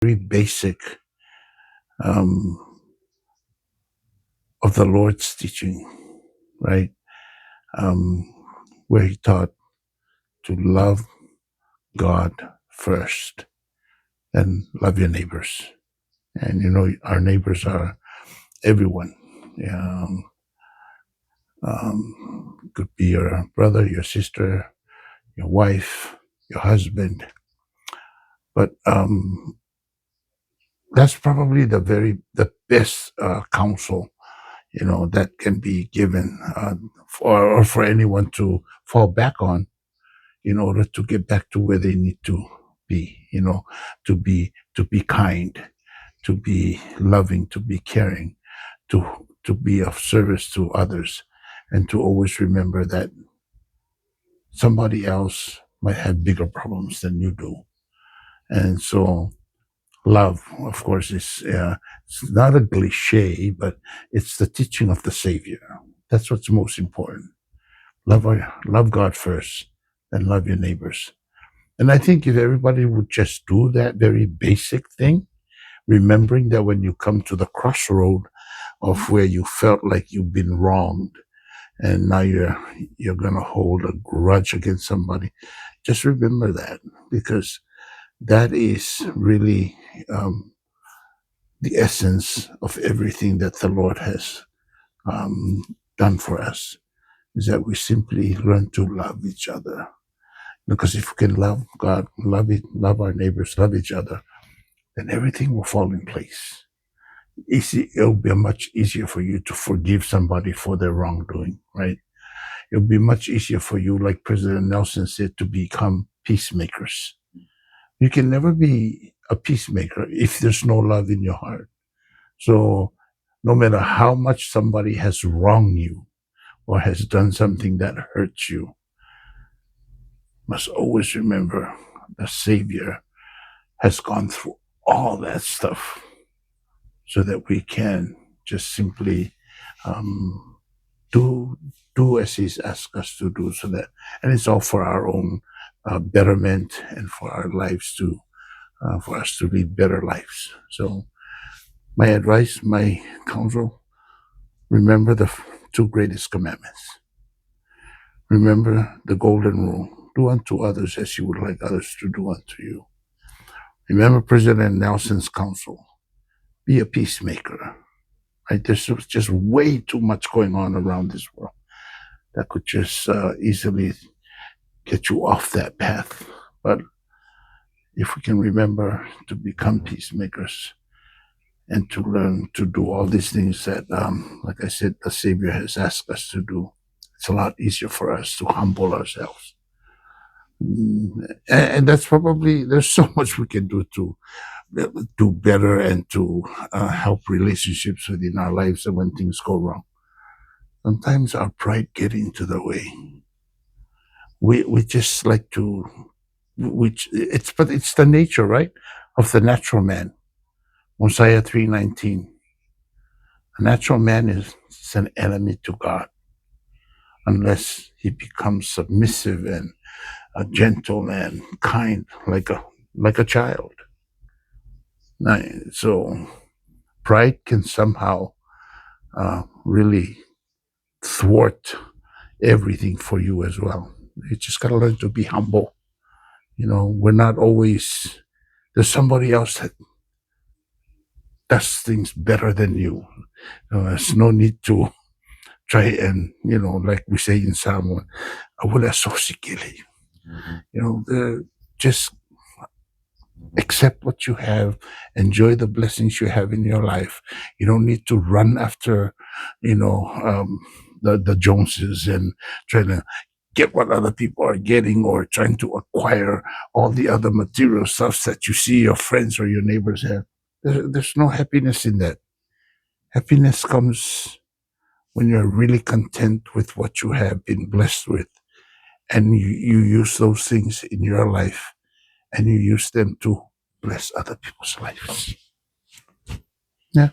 very basic um, of the Lord's teaching, right? Um, where he taught to love God first and love your neighbors. And our neighbors are everyone. Could be your brother, your sister, your wife, your husband. But that's probably the best counsel that can be given for anyone to fall back on in order to get back to where they need to be. To be kind, to be loving, to be caring, to be of service to others, and to always remember that somebody else might have bigger problems than you do. And so love, of course, is it's not a cliche, but it's the teaching of the Savior. That's what's most important. Love God first, and love your neighbors. And I think if everybody would just do that very basic thing, remembering that when you come to the crossroad of where you felt like you've been wronged, and now you're gonna hold a grudge against somebody, just remember that, because that is really the essence of everything that the Lord has um, done for us, is that we simply learn to love each other. Because if we can love God, love our neighbors, love each other, then everything will fall in place. It'll be much easier for you to forgive somebody for their wrongdoing, right? It'll be much easier for you, like President Nelson said, to become peacemakers. You can never be a peacemaker if there's no love in your heart. So no matter how much somebody has wronged you or has done something that hurts you, must always remember the Savior has gone through all that stuff so that we can just simply do as he's asked us to do, and it's all for our own betterment and for our lives for us to lead better lives. So my advice, my counsel, remember the two greatest commandments. Remember the golden rule: do unto others as you would like others to do unto you. Remember President Nelson's counsel: be a peacemaker. Right? There's just way too much going on around this world that could just easily get you off that path. But if we can remember to become peacemakers and to learn to do all these things that, like I said, the Savior has asked us to do, it's a lot easier for us to humble ourselves. And that's probably, there's so much we can do to do better and to help relationships within our lives and when things go wrong. Sometimes our pride get into the way. We just like to, but it's the nature, right, of the natural man. Mosiah 3:19. A natural man is an enemy to God unless he becomes submissive and gentle and kind, like a child. So pride can somehow really thwart everything for you as well. You just gotta learn to be humble. We're not always, there's somebody else that does things better than you. There's no need to try and, like we say in Psalm 1, awala sosikili. Just accept what you have, enjoy the blessings you have in your life. You don't need to run after, the Joneses and trying to get what other people are getting, or trying to acquire all the other material stuff that you see your friends or your neighbors have. There's no happiness in that. Happiness comes when you're really content with what you have been blessed with, and you use those things in your life, and you use them to bless other people's lives. Yeah.